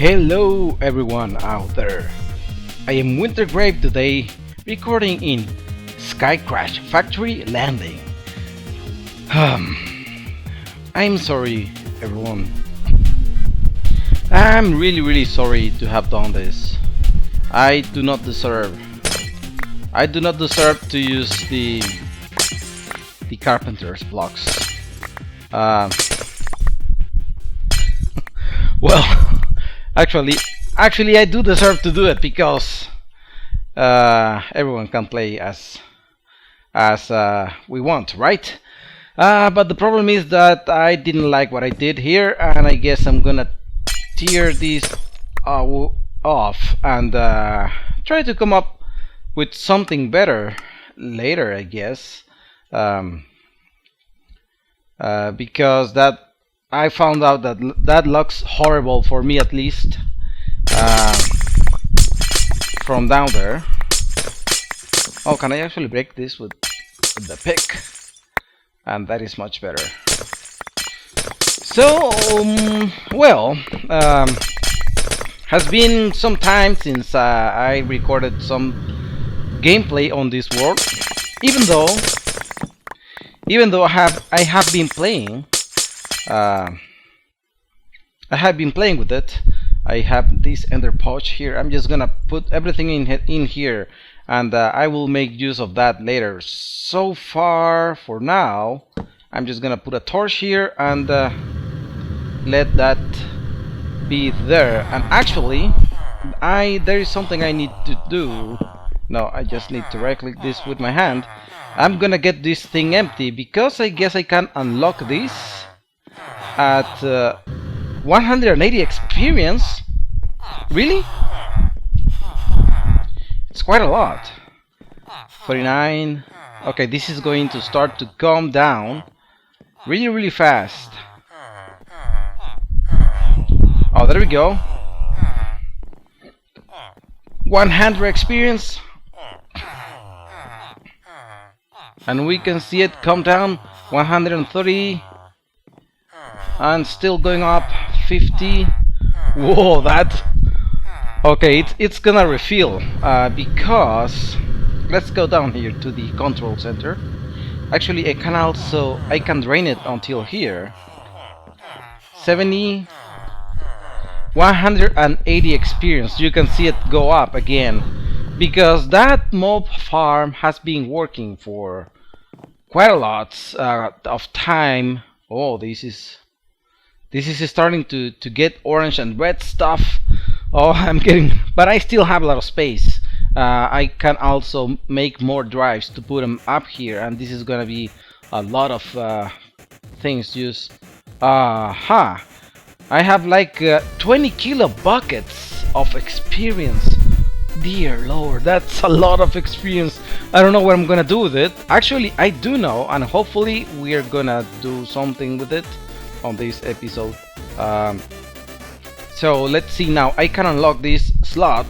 Hello everyone out there. I am Wintergrave today, recording in Sky Crash Factory Landing. I'm sorry everyone. I'm really sorry to have done this. I do not deserve to use the carpenter's blocks. Well, actually I do deserve to do it because everyone can play as we want, right? But the problem is that I didn't like what I did here, and I guess I'm gonna tear these off and try to come up with something better later, I guess, because that I found out that that looks horrible for me, at least from down there. Oh, can I actually break this with the pick? And that is much better. So, well, has been some time since I recorded some gameplay on this world. Even though I have been playing. I have been playing with it. I have this ender pouch here. I'm just gonna put everything in here, and I will make use of that later. So far, for now, I'm just gonna put a torch here and let that be there. And actually, there is something I need to do. No, I just need to right click this with my hand. I'm gonna get this thing empty because I guess I can unlock this at 180 experience. Really? It's quite a lot. 49. Okay, this is going to start to calm down really fast. Oh, there we go. 100 experience, and we can see it come down. 130. And still going up. 50. Whoa, that. Okay, it's gonna refill because let's go down here to the control center. Actually, I can drain it until here. 70. 180 experience. You can see it go up again because that mob farm has been working for quite a lot of time. Oh, this is starting to get orange and red stuff. Oh, I'm getting, but I still have a lot of space. I can also make more drives to put them up here, and this is gonna be a lot of things used. I have like 20 kilo buckets of experience. Dear Lord, that's a lot of experience. I don't know what I'm gonna do with it. Actually, I do know, and hopefully we are gonna do something with it on this episode. So let's see now. I can unlock this slot.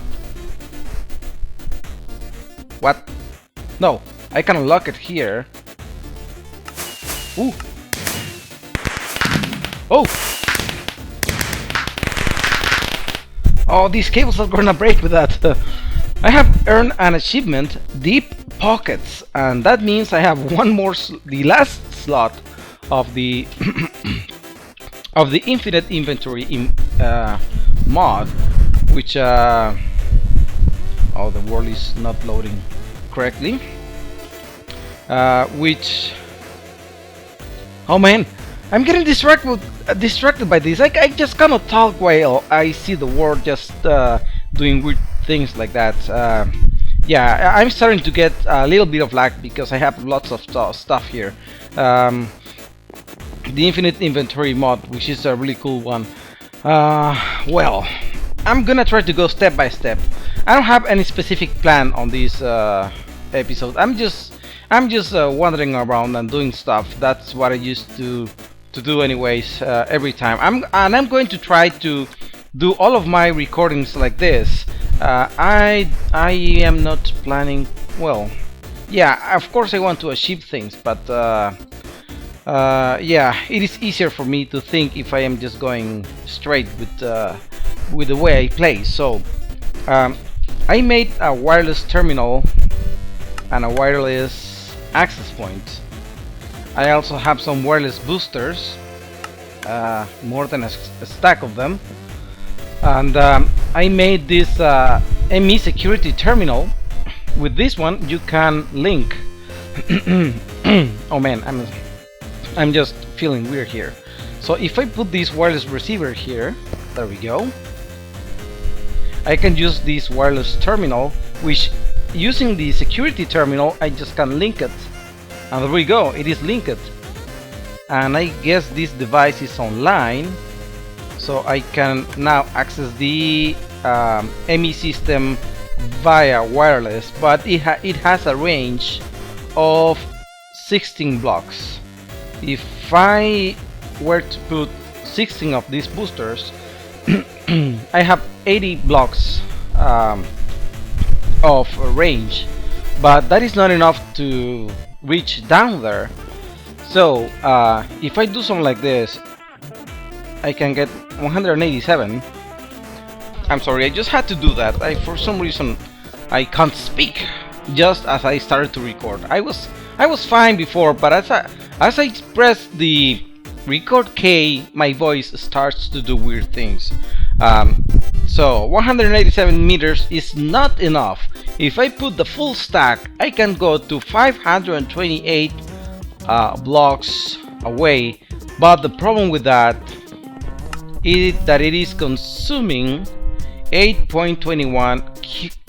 What? No, I can unlock it here. Ooh. Oh. Oh, these cables are gonna break with that. I have earned an achievement, Deep Pockets, and that means I have one more, the last slot of the of the infinite inventory mod, which oh, the world is not loading correctly, which, oh man, I'm getting distracted by this. I just cannot talk while I see the world just doing weird things like that. Yeah, I'm starting to get a little bit of lag because I have lots of stuff here. The infinite inventory mod, which is a really cool one. Well, I'm gonna try to go step by step. I don't have any specific plan on this episode. I'm just wandering around and doing stuff. That's what I used to do anyways, every time. I'm going to try to do all of my recordings like this. I am not planning. Well, yeah, of course I want to achieve things, but yeah, it is easier for me to think if I am just going straight with with the way I play. So I made a wireless terminal and a wireless access point. I also have some wireless boosters, more than a stack of them, and I made this ME security terminal. With this one you can link oh man, I'm just feeling weird here. So if I put this wireless receiver here, there we go, I can use this wireless terminal, which using the security terminal I just can link it, and there we go, it is linked. And I guess this device is online, so I can now access the ME system via wireless, but it has a range of 16 blocks. If I were to put 16 of these boosters, I have 80 blocks of range, but that is not enough to reach down there. So if I do something like this, I can get 187. I'm sorry, I just had to do that. For some reason I can't speak just as I started to record. I was fine before, but as I press the record K, my voice starts to do weird things. So 187 meters is not enough. If I put the full stack, I can go to 528 blocks away, but the problem with that is that it is consuming 8.21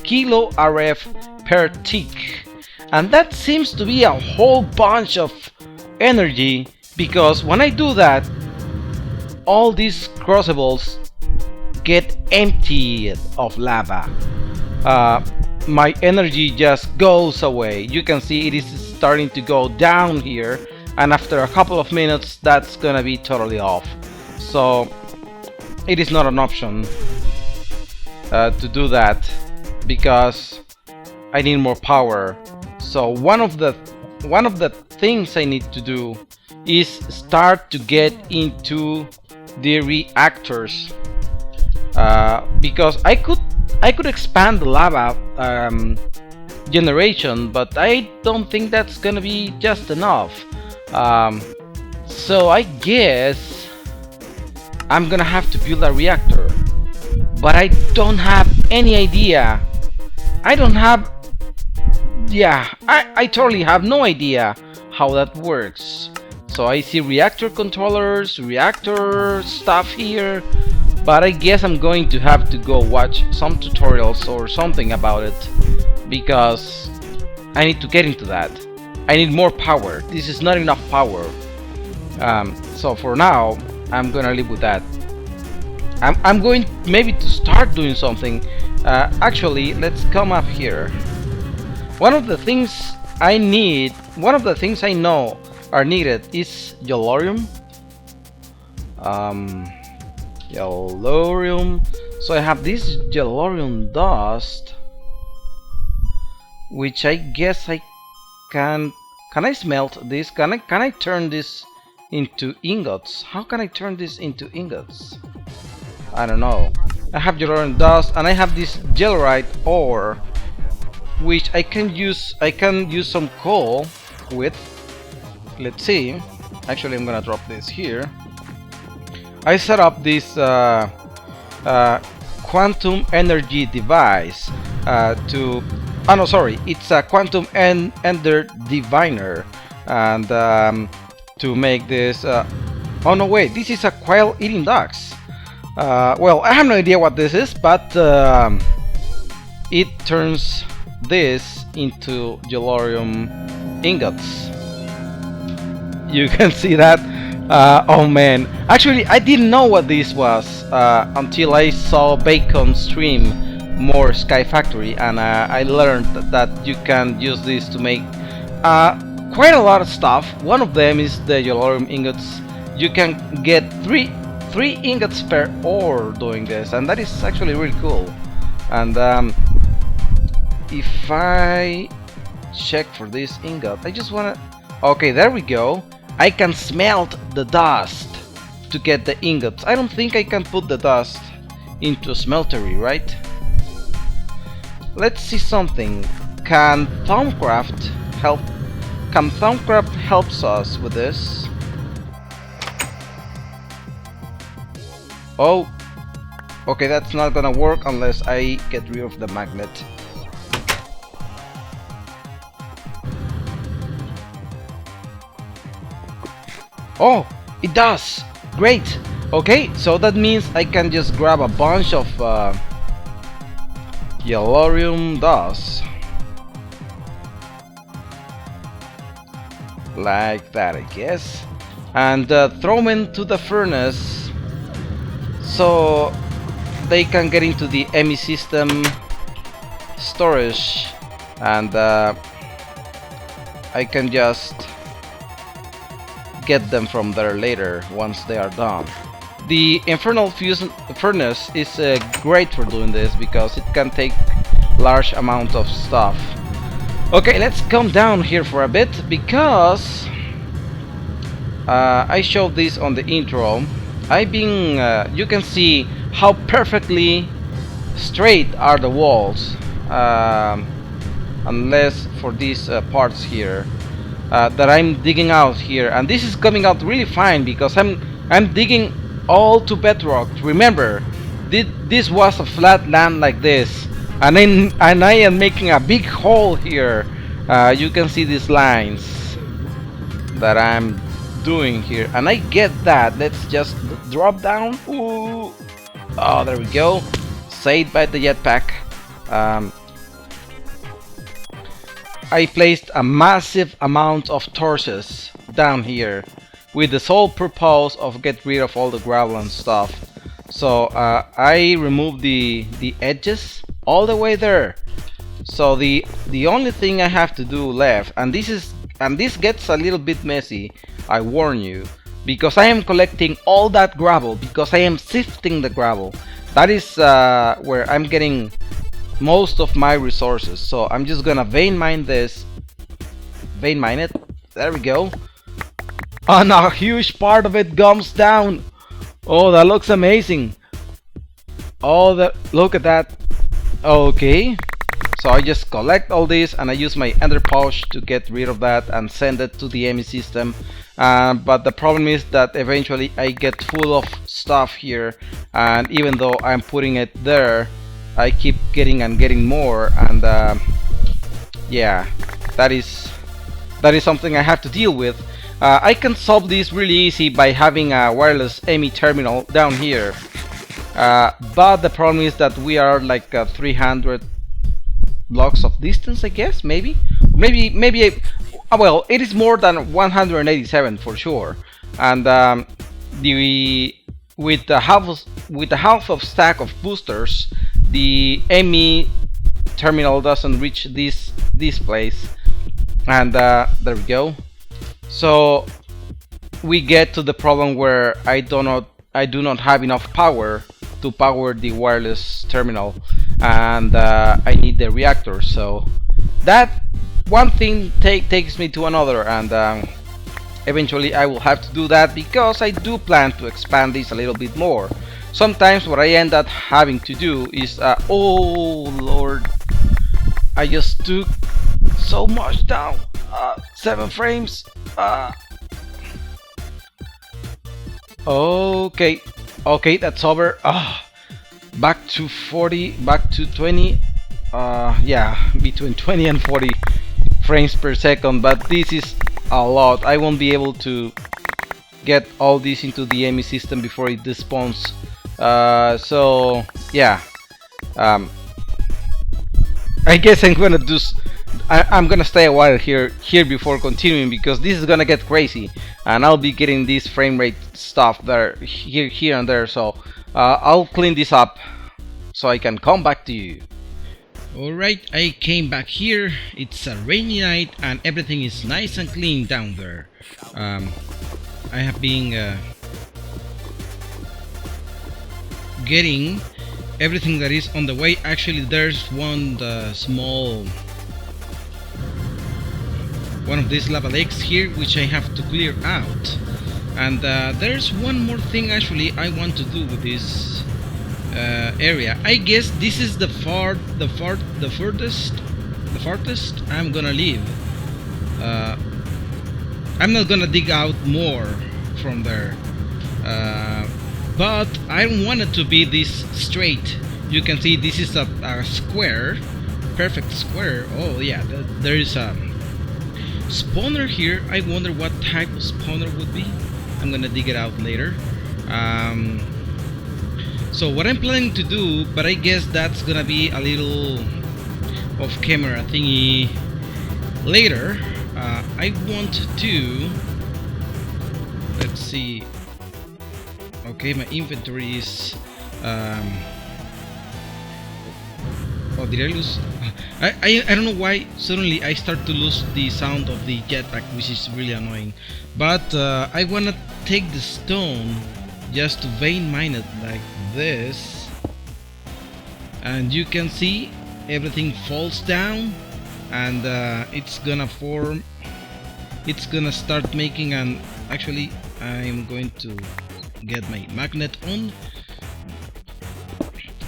kilo RF per tick, and that seems to be a whole bunch of energy, because when I do that, all these crucibles get emptied of lava. My energy just goes away. You can see it is starting to go down here, and after a couple of minutes that's gonna be totally off. So it is not an option to do that, because I need more power. So one of the things I need to do is start to get into the reactors, because I could expand the lava generation, but I don't think that's gonna be just enough. So I guess I'm gonna have to build a reactor, but I don't have any idea. I totally have no idea how that works. So I see reactor controllers, reactor stuff here, but I guess I'm going to have to go watch some tutorials or something about it, because I need to get into that. I need more power. This is not enough power. So for now, I'm gonna live with that. I'm going maybe to start doing something. Actually, let's come up here. One of the things I know are needed is yellorium. Yellorium. So I have this yellorium dust, which I guess I can I smelt this? Can I turn this into ingots? How can I turn this into ingots? I don't know. I have yellorium dust, and I have this gellerite ore, which I can use some coal with. Let's see. Actually, I'm gonna drop this here. I set up this quantum energy device oh no, sorry, it's a quantum ender diviner, and to make this oh no, wait, this is a quail eating ducks. Well, I have no idea what this is, but it turns this into yellorium ingots. You can see that. Oh man, actually I didn't know what this was until I saw Bacon stream more Sky Factory, and I learned that you can use this to make quite a lot of stuff. One of them is the yellorium ingots. You can get three ingots per ore doing this, and that is actually really cool. And if I check for this ingot, I just wanna, okay, there we go. I can smelt the dust to get the ingots. I don't think I can put the dust into a smeltery, right? Let's see something. Can Thaumcraft help? Can Thaumcraft helps us with this? Oh, okay, that's not gonna work unless I get rid of the magnet. Oh, it does! Great! Okay, so that means I can just grab a bunch of Yellorium dust. Like that, I guess. And throw them into the furnace so they can get into the ME system storage, and I can just get them from there later once they are done. The Infernal Fusion Furnace is great for doing this because it can take large amounts of stuff. Okay, let's come down here for a bit because I showed this on the intro. You can see how perfectly straight are the walls, unless for these parts here that I'm digging out here, and this is coming out really fine because I'm digging all to bedrock. Remember, this was a flat land like this, and I am making a big hole here. You can see these lines that I'm doing here, and I get that. Let's just drop down. Ooh. Oh, there we go. Saved by the jetpack. I placed a massive amount of torches down here with the sole purpose of get rid of all the gravel and stuff. So I removed the edges all the way there. So the only thing I have to do left, and this gets a little bit messy, I warn you, because I am collecting all that gravel, because I am sifting the gravel. That is where I'm getting most of my resources. So I'm just gonna vein mine this. Vein mine it. There we go. And a huge part of it comes down. Oh, that looks amazing. Oh, look at that. Okay. So I just collect all this and I use my ender pouch to get rid of that and send it to the ME system. But the problem is that eventually I get full of stuff here, and even though I'm putting it there, I keep getting and getting more, and yeah, that is something I have to deal with. I can solve this really easy by having a wireless ME terminal down here, but the problem is that we are like 300 blocks of distance, I guess. Maybe well, it is more than 187 for sure, and with the half of stack of boosters, the ME terminal doesn't reach this place, and there we go. So we get to the problem where I do not have enough power to power the wireless terminal, and I need the reactor. So that one thing takes me to another, and eventually I will have to do that because I do plan to expand this a little bit more. Sometimes what I end up having to do is oh lord, I just took so much down. 7 frames. Okay, that's over. Back to 40, back to 20. Yeah, between 20 and 40 frames per second, but this is a lot. I won't be able to get all this into the ME system before it despawns. So yeah, I guess I'm gonna stay a while here before continuing, because this is gonna get crazy, and I'll be getting this frame rate stuff there, here and there. So I'll clean this up so I can come back to you. Alright, I came back here. It's a rainy night and everything is nice and clean down there. I have been getting everything that is on the way. Actually, there's one of these lava lakes here which I have to clear out, and there's one more thing actually I want to do with this area. I guess this is the farthest I'm gonna leave. I'm not gonna dig out more from there, but I don't want it to be this straight. You can see this is a square, perfect square. Oh yeah, there is a spawner here. I wonder what type of spawner would be. I'm gonna dig it out later. So what I'm planning to do, but I guess that's gonna be a little off camera thingy later. I want to, let's see. Okay, my inventory is oh, did I lose? I don't know why suddenly I start to lose the sound of the jetpack, which is really annoying. But I wanna take the stone just to vein mine it like this, and you can see everything falls down, and it's gonna form. It's gonna start making an. Actually, I'm going to get my magnet on.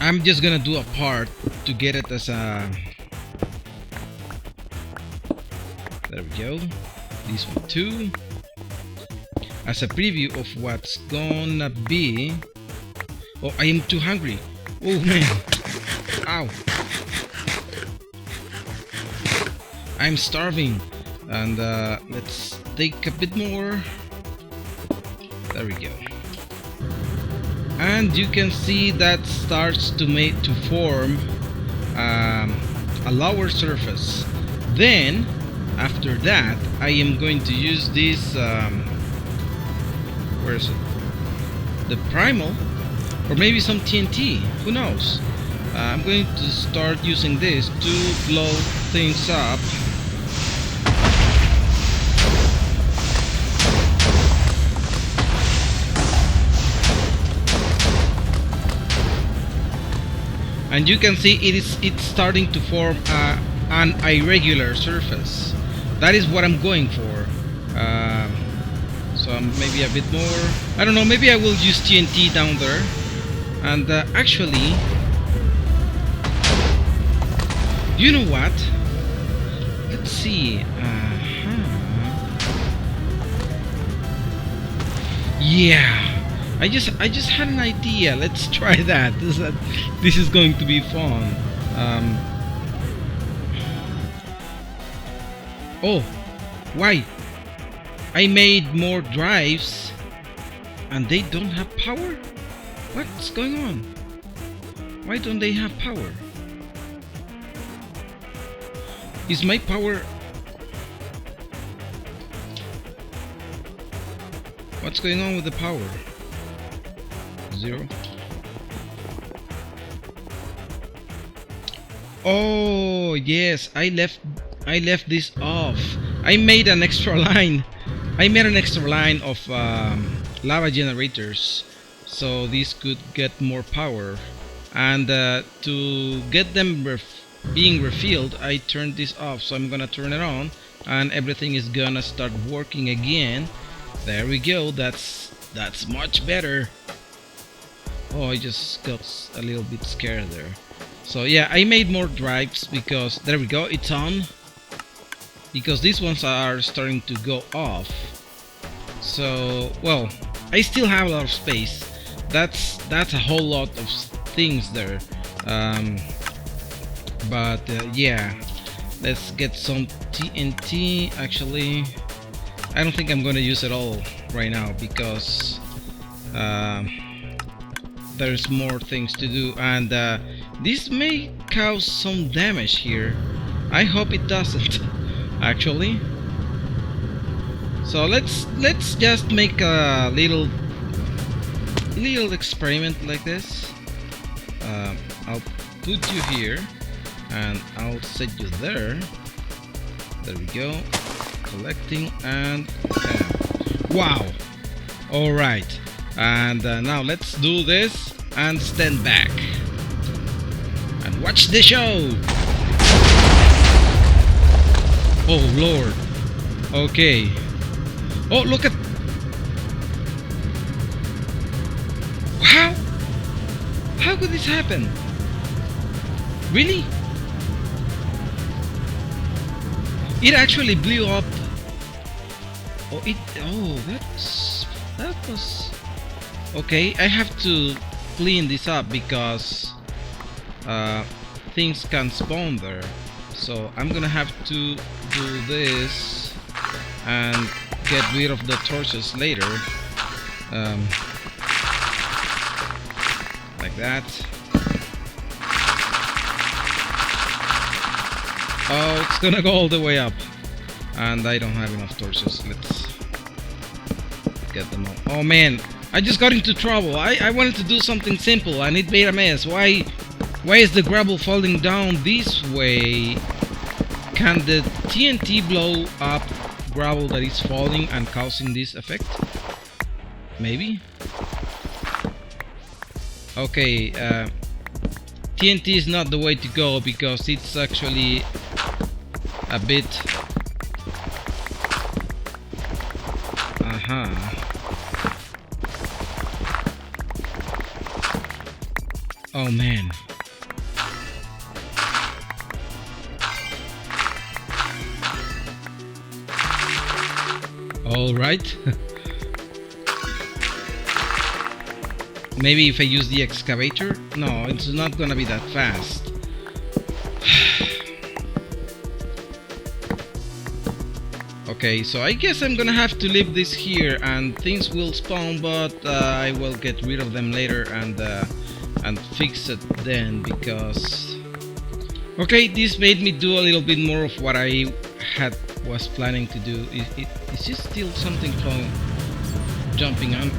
I'm just gonna do a part to get it as a. There we go. This one too. As a preview of what's gonna be. Oh, I am too hungry. Oh man. Ow. I'm starving. And let's take a bit more. There we go. And you can see that starts to form a lower surface. Then after that I am going to use this where is it? The primal, or maybe some TNT, who knows. I'm going to start using this to blow things up. And you can see it's starting to form an irregular surface. That is what I'm going for. So maybe a bit more. I don't know. Maybe I will use TNT down there. And actually, you know what? Let's see. Yeah. I just had an idea. Let's try that. This is going to be fun. Oh, why? I made more drives and they don't have power? What's going on? Why don't they have power? Is my power... What's going on with the power? 0. Oh yes, I left this off. I made an extra line. I made an extra line of lava generators, so this could get more power. And to get them being refilled, I turned this off. So I'm gonna turn it on, and everything is gonna start working again. There we go. That's much better. Oh, I just got a little bit scared there. So yeah, I made more drives because there we go, it's on. Because these ones are starting to go off. So well, I still have a lot of space. That's a whole lot of things there. But yeah, let's get some TNT. Actually, I don't think I'm gonna use it all right now because there's more things to do, and this may cause some damage here. I hope it doesn't actually. So let's just make a little experiment like this. I'll put you here and I'll set you there. There we go. Collecting and wow. All right. And now let's do this and stand back and watch the show. Oh Lord. Okay. Oh, look at How could this happen? Really? It actually blew up. Oh, that was okay. I have to clean this up because things can spawn there. So I'm gonna have to do this and get rid of the torches later. Like that. Oh, it's gonna go all the way up. And I don't have enough torches. Let's get them all. Oh man, I just got into trouble. I wanted to do something simple and it made a mess. Why is the gravel falling down this way? Can the TNT blow up gravel that is falling and causing this effect? Maybe? Okay, TNT is not the way to go because it's actually a bit... Oh man. All right. Maybe if I use the excavator? No, it's not gonna be that fast. Okay, so I guess I'm gonna have to leave this here and things will spawn, but I will get rid of them later and fix it then because... Okay, this made me do a little bit more of what I was planning to do. Is this still something jumping on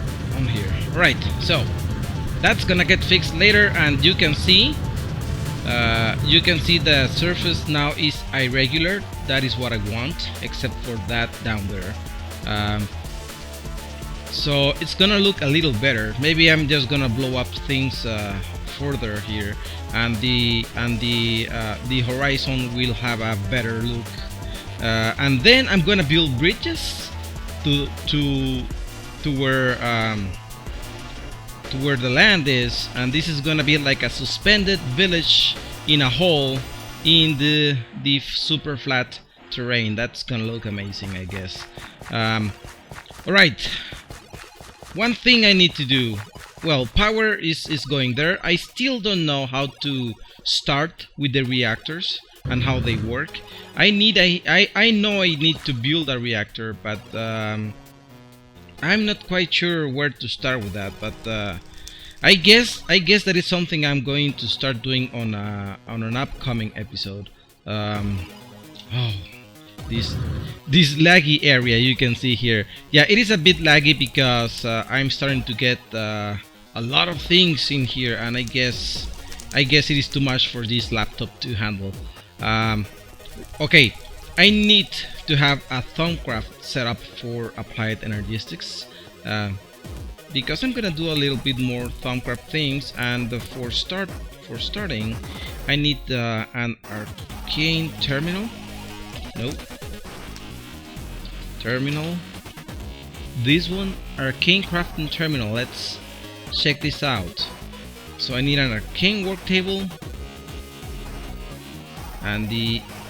here? Right, so that's gonna get fixed later, and you can see the surface now is irregular. That is what I want, except for that down there. So it's gonna look a little better. Maybe I'm just gonna blow up things further here, and the horizon will have a better look. And then I'm gonna build bridges to where the land is, and this is gonna be like a suspended village in a hole in the super flat terrain. That's gonna look amazing, I guess. Alright, one thing I need to do. Well, power is going there. I still don't know how to start with the reactors and how they work. I know I need to build a reactor, but I'm not quite sure where to start with that. But I guess that is something I'm going to start doing on an upcoming episode. Oh, this laggy area you can see here. Yeah, it is a bit laggy because I'm starting to get a lot of things in here, and I guess it is too much for this laptop to handle. Okay, I need to have a Thaumcraft set up for applied energistics, because I'm gonna do a little bit more Thaumcraft things, and for starting I need an Arcane terminal. Nope. Terminal. This one, Arcane crafting terminal. Let's check this out. So I need an Arcane work table, and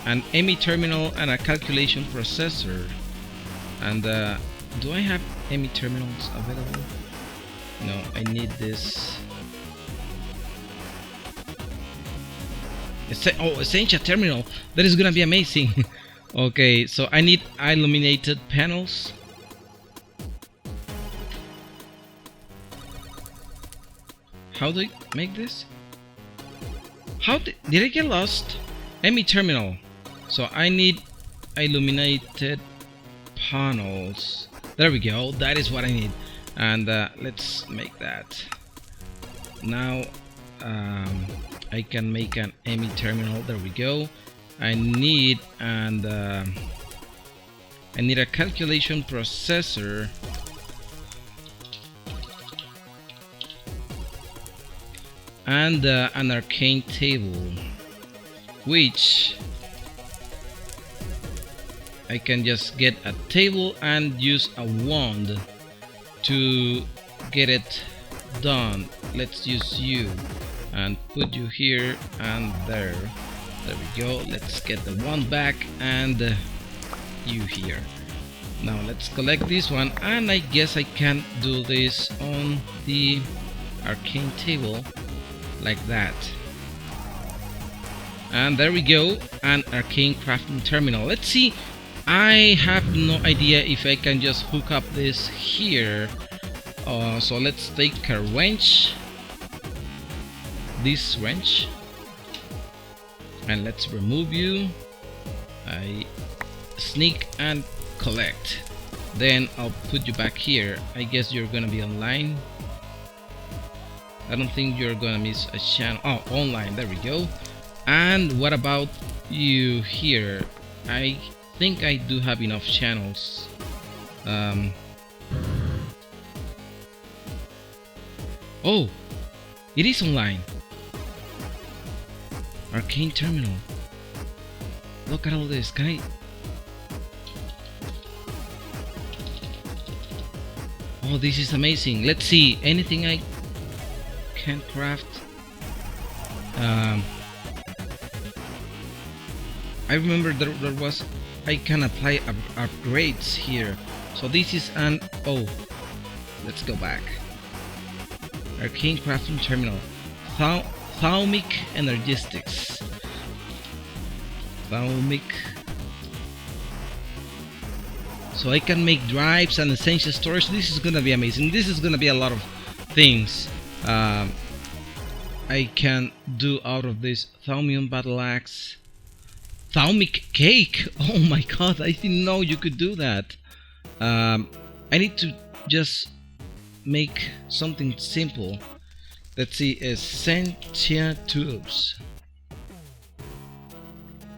an EMI terminal, and a calculation processor. And do I have EMI terminals available? No, I need this. Essential terminal. That is gonna be amazing. Okay, so I need illuminated panels. How do I make this? Did I get lost? EMI terminal. So I need illuminated panels. There we go. That is what I need. And let's make that. Now I can make an EMI terminal. There we go. I need a calculation processor. And an Arcane table, which I can just get a table and use a wand to get it done. Let's use you. and put you here and there. There we go. Let's get the one back and you here. Now let's collect this one, and I guess I can do this on the arcane table like that. And there we go, an arcane crafting terminal. Let's see. I have no idea if I can just hook up this here. So let's take a wrench, this wrench, and let's remove you. I sneak and collect. Then I'll put you back here. I guess you're gonna be online. I don't think you're gonna miss a channel. Oh, online, there we go. And what about you here? I think I do have enough channels. Oh, it is online. Arcane terminal. Look at all this. Can I? Oh, this is amazing. Let's see. Anything I can craft? I remember there was. I can apply upgrades here. So this is an. Oh, let's go back. Arcane crafting terminal. Thaumic energistics. Thaumic. So I can make drives and essential storage. This is gonna be amazing. This is gonna be a lot of things I can do out of this. Thaumium battle axe. Thaumic cake. Oh my god! I didn't know you could do that. I need to just make something simple. Let's see, essential tubes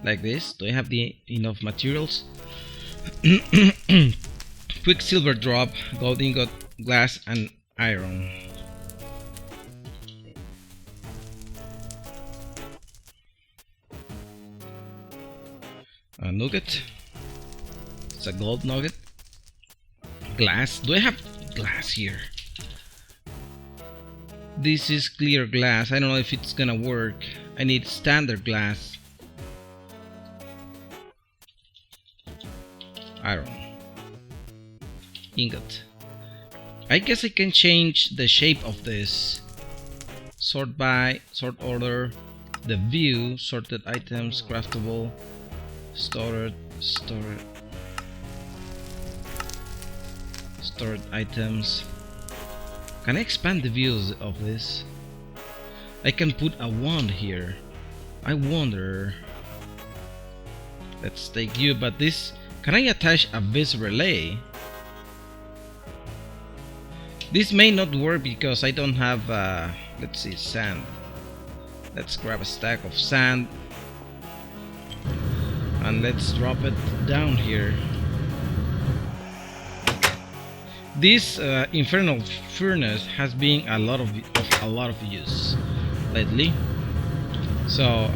like this. Do I have the enough materials? Quicksilver drop, gold ingot, glass, and iron. A nugget. It's a gold nugget. Glass. Do I have glass here? This is clear glass. I don't know if it's gonna work. I need standard glass. Iron. Ingot. I guess I can change the shape of this. Sort by, sort order, the view, sorted items, craftable, stored items. Can I expand the views of this? I can put a wand here. I wonder. Let's take you, but this. Can I attach a vis relay? This may not work because I don't have. Let's see, sand. Let's grab a stack of sand and let's drop it down here. This infernal furnace has been a lot of use lately, so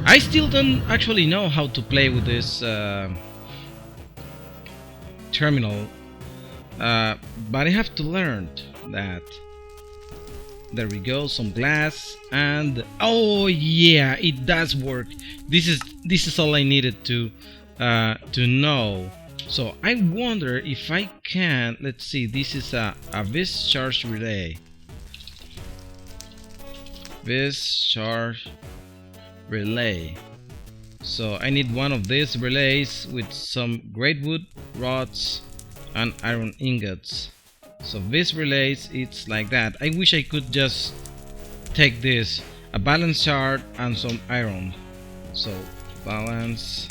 I still don't actually know how to play with this terminal, but I have to learn that. There we go, some glass, and oh yeah, it does work. This is all I needed to know. So I wonder if I can. Let's see. This is a vis charge relay. Vis charge relay. So I need one of these relays with some great wood rods and iron ingots. So this relays, it's like that. I wish I could just take this, a balance shard and some iron. So balance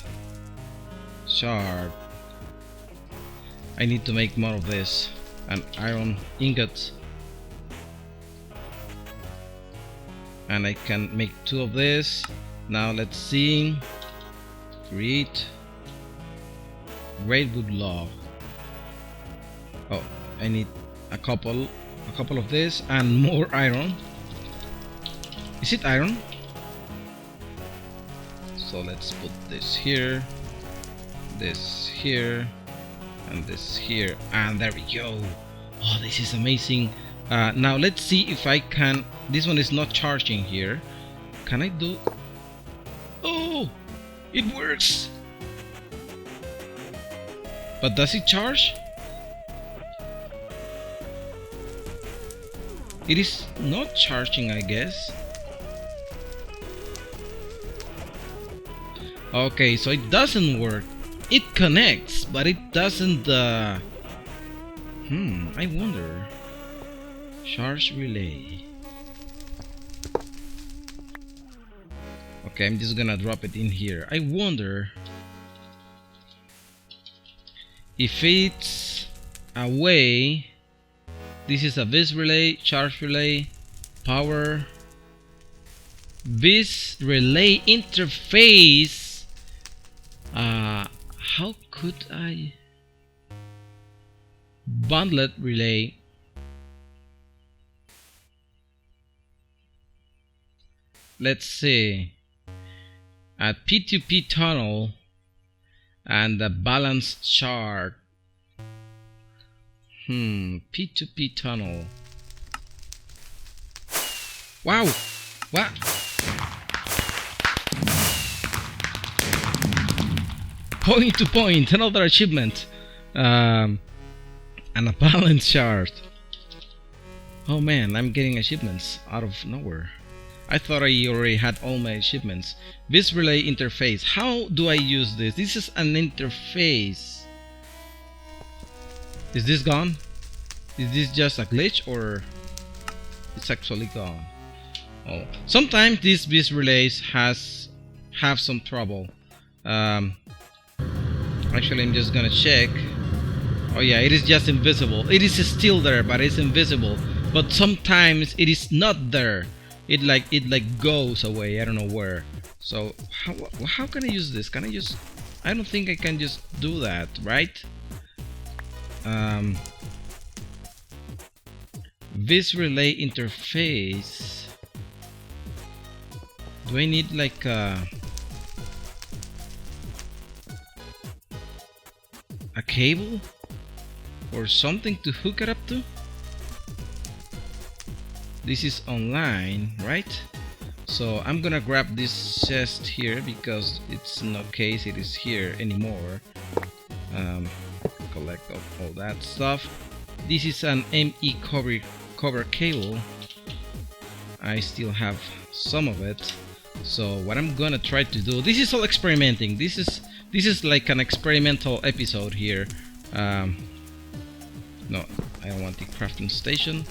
shard. I need to make more of this, and iron ingots. And I can make 2 of this. Now let's see. Create great wood log. Oh, I need a couple of this and more iron. Is it iron? So let's put this here, this here, and this here, and there we go. Oh, this is amazing. Now let's see if I can. This one is not charging here. Can I do? Oh, it works. But does it charge? It is not charging, I guess. Okay, so it doesn't work. It connects, but it doesn't. I wonder. Charge relay. Okay, I'm just gonna drop it in here. I wonder if it's a way. This is a vis relay, charge relay, power. Vis relay interface. How could I bundle relay? Let's see. A P2P tunnel and a balance chart. P2P tunnel. Wow. What? Point to point, another achievement. And a balance chart. Oh man, I'm getting achievements out of nowhere. I thought I already had all my achievements. This relay interface. How do I use this? This is an interface. Is this gone? Is this just a glitch or it's actually gone? Oh, sometimes these vis relays have some trouble. Actually, I'm just gonna check. Oh yeah, it is just invisible. It is still there, but it's invisible. But sometimes it is not there. It like goes away. I don't know where. So how can I use this? Can I just? I don't think I can just do that, right? This relay interface. Do I need like a cable or something to hook it up to? This is online, right? So I'm gonna grab this chest here because it's not case it is here anymore. Collect all that stuff. This is an ME cover cable. I still have some of it. So what I'm gonna try to do, this is all experimenting. This is like an experimental episode here. No, I don't want the crafting station.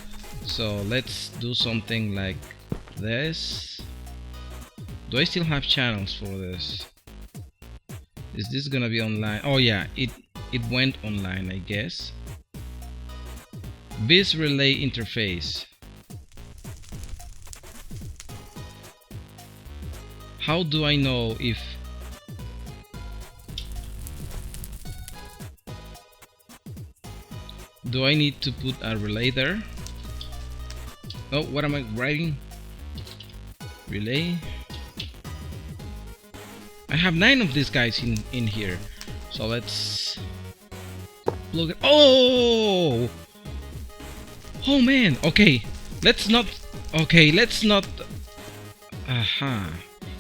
So let's do something like this. Do I still have channels for this? Is this gonna be online? Oh yeah, it went online, I guess. This relay interface. How do I know if do I need to put a relay there? Oh, what am I writing? Relay. I have 9 of these guys in here. So let's plug it. Oh! Oh man, okay. Let's not.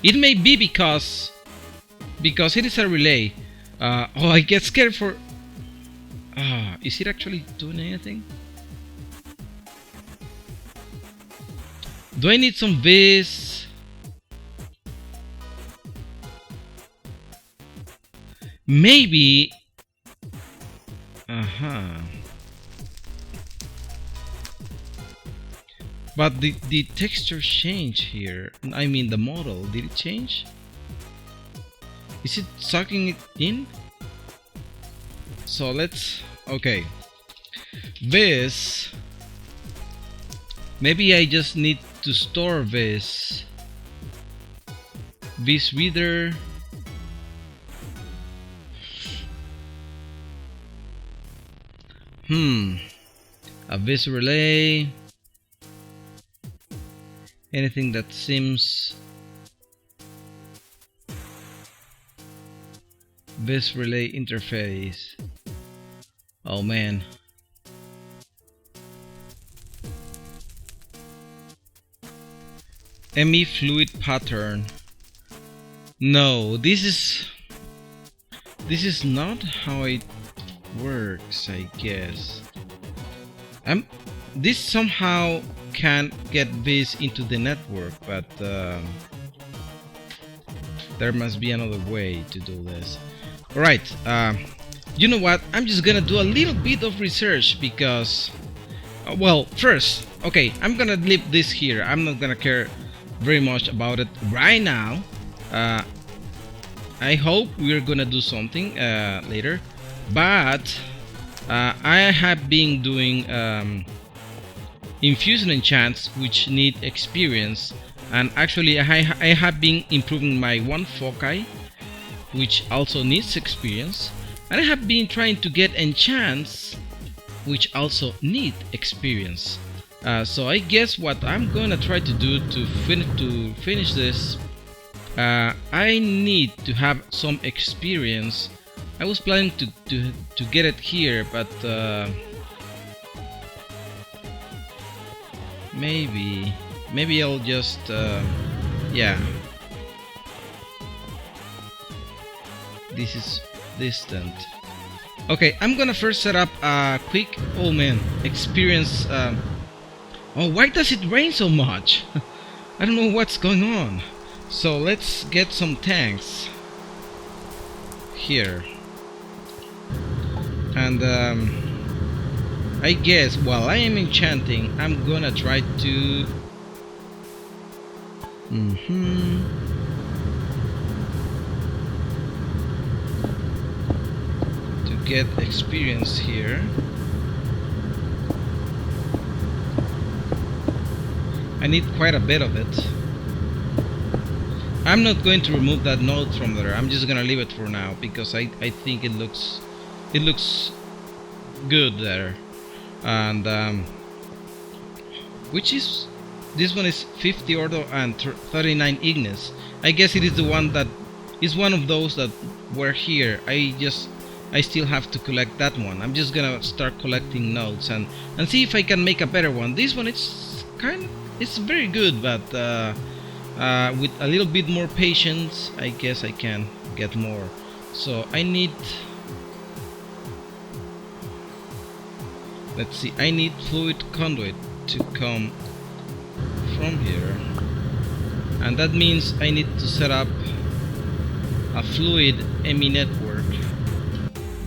It may be because it is a relay. Oh, I get scared for. Is it actually doing anything? Do I need some vis? Maybe. But the texture change here. I mean the model. Did it change? Is it sucking it in? So let's. Okay. This. Maybe I just need to store this. This reader. A vis relay. Anything that seems. Vis relay interface. Oh man. ME fluid pattern. No, this is not how it works, I guess. This somehow can get this into the network, but there must be another way to do this. Alright, you know what? I'm just gonna do a little bit of research because, well, first, okay, I'm gonna leave this here. I'm not gonna care very much about it right now. I hope we're gonna do something later, but I have been doing infusion enchants which need experience, and actually I have been improving my one foci which also needs experience, and I have been trying to get enchants which also need experience. So I guess what I'm gonna try to do to finish this, I need to have some experience. I was planning to get it here, but maybe I'll just yeah, this is distant. Okay, I'm gonna first set up a quick, oh man, experience. Oh, why does it rain so much? I don't know what's going on. So let's get some tanks here, and I guess while I am enchanting, I'm gonna try to get experience here. I need quite a bit of it. I'm not going to remove that node from there. I'm just gonna leave it for now because I think it looks good there. And which is, this one is 50 ordo and 39 ignis. I guess it is the one that is one of those that were here. I still have to collect that one. I'm just gonna start collecting nodes and see if I can make a better one. This one it's very good, but with a little bit more patience, I guess I can get more. So I need, let's see, I need fluid conduit to come from here, and that means I need to set up a fluid ME network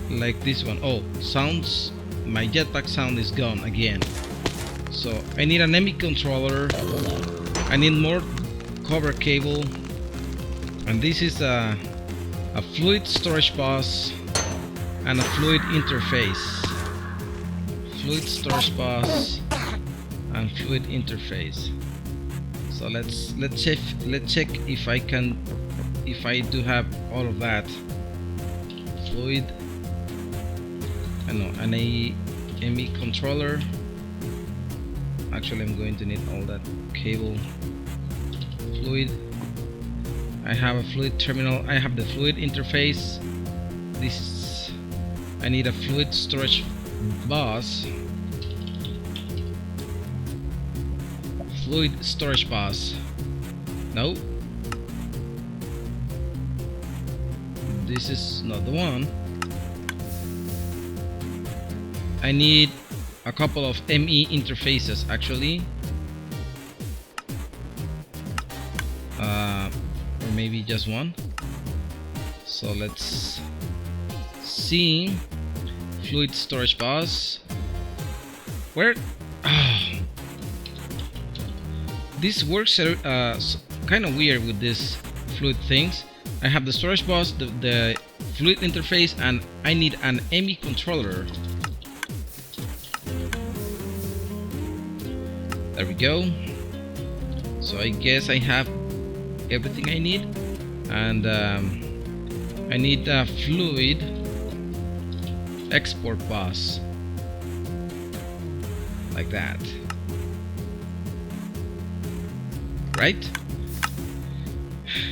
like this one. Oh, sounds, my jetpack sound is gone again. So I need an ME controller, I need more cover cable, and this is a fluid storage bus and a fluid interface. Fluid storage bus and fluid interface. So let's check if I do have all of that. Fluid, I know, an ME controller. Actually, I'm going to need all that cable. Fluid, I have a fluid terminal, I have the fluid interface. This, I need a fluid storage bus. Fluid storage bus. No, this is not the one. I need a couple of ME interfaces actually, or maybe just one. So let's see. Fluid storage bus. Where? This works kind of weird with these fluid things. I have the storage bus, the fluid interface, and I need an ME controller. There we go. So I guess I have everything I need, and I need a fluid export bus like that, right?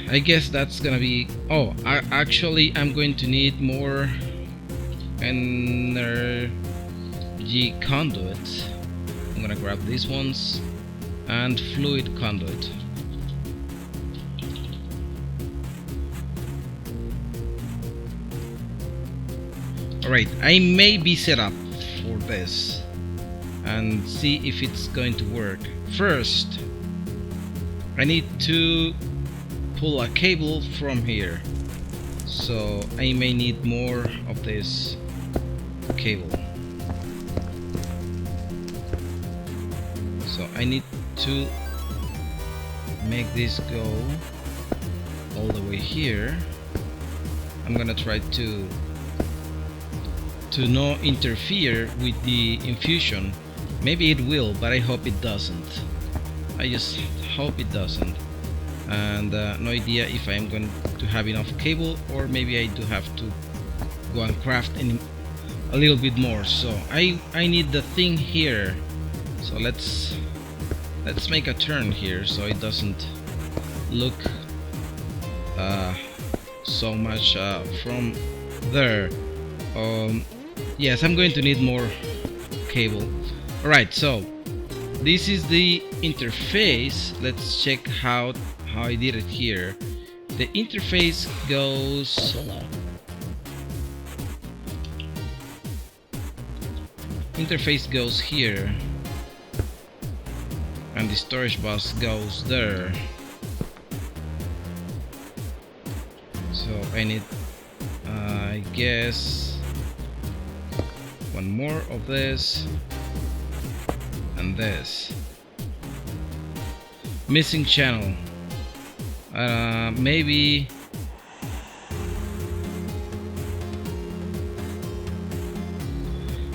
I guess that's gonna be, oh, actually I'm going to need more energy conduits. I'm gonna grab these ones, and fluid conduit. Alright, I may be set up for this and see if it's going to work. First, I need to pull a cable from here, so I may need more of this cable. So I need to make this go all the way here. I'm gonna try to not interfere with the infusion. Maybe it will, but I hope it doesn't. I just hope it doesn't. And no idea if I'm going to have enough cable, or maybe I do have to go and craft a little bit more. So I need the thing here. So let's make a turn here so it doesn't look so much from there. Yes, I'm going to need more cable. Alright, so this is the interface. Let's check how I did it here. The interface goes here, and the storage bus goes there. So I need I guess one more of this and this. Missing channel. Maybe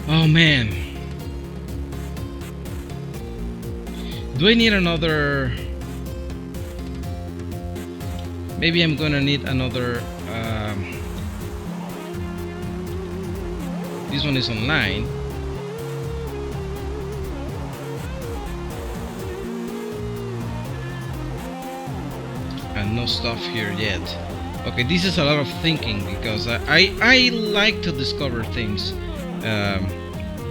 oh man, do I need another? Maybe I'm gonna need another. This one is online. And no stuff here yet. Okay, this is a lot of thinking because I like to discover things,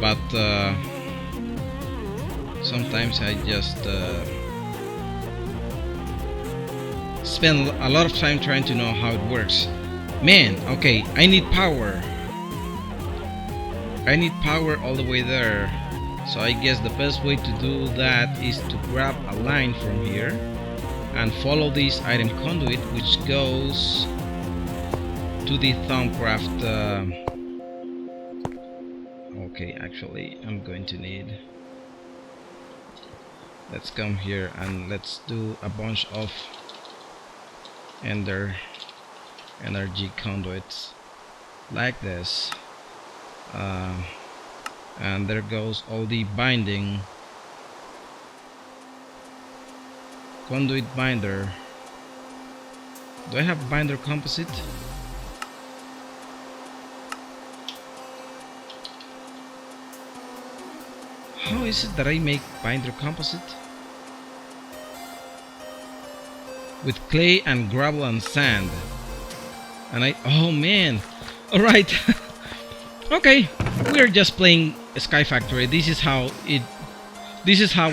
but sometimes I just spend a lot of time trying to know how it works. Man, okay, I need power. I need power all the way there. So I guess the best way to do that is to grab a line from here and follow this item conduit, which goes to the Thumbcraft. Okay, actually I'm going to need, let's come here and let's do a bunch of energy conduits like this, and there goes all the binding conduit binder. Do I have binder composite? How is it that I make binder composite? With clay and gravel and sand. And oh man, alright. Okay, we're just playing Sky Factory. This is how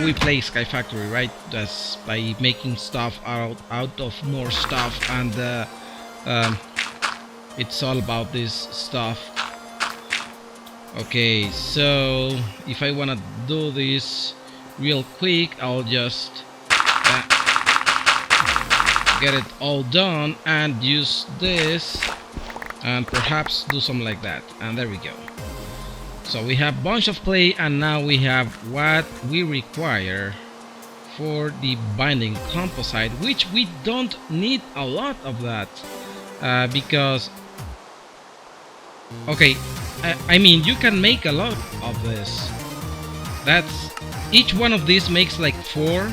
we play Sky Factory, right? Just by making stuff out of more stuff, and it's all about this stuff. Okay, so if I wanna do this real quick, I'll just get it all done and use this and perhaps do something like that, and there we go. So we have a bunch of clay, and now we have what we require for the binding composite, which we don't need a lot of that because okay, I mean, you can make a lot of this. That's each one of these makes like four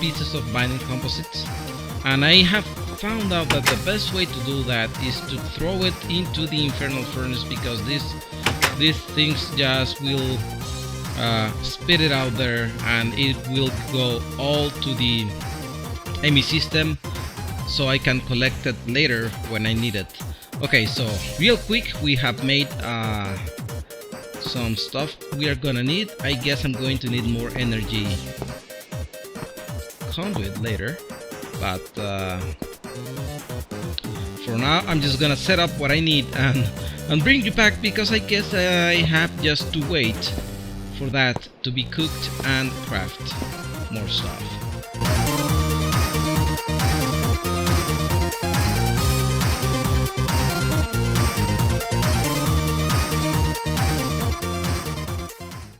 pieces of binding composites, and I have found out that the best way to do that is to throw it into the infernal furnace, because these things just will spit it out there, and it will go all to the ME system, so I can collect it later when I need it. Okay, so real quick, we have made some stuff we are gonna need. I guess I'm going to need more energy conduit later, but for for now, I'm just gonna set up what I need and bring you back, because I guess I have just to wait for that to be cooked and craft more stuff.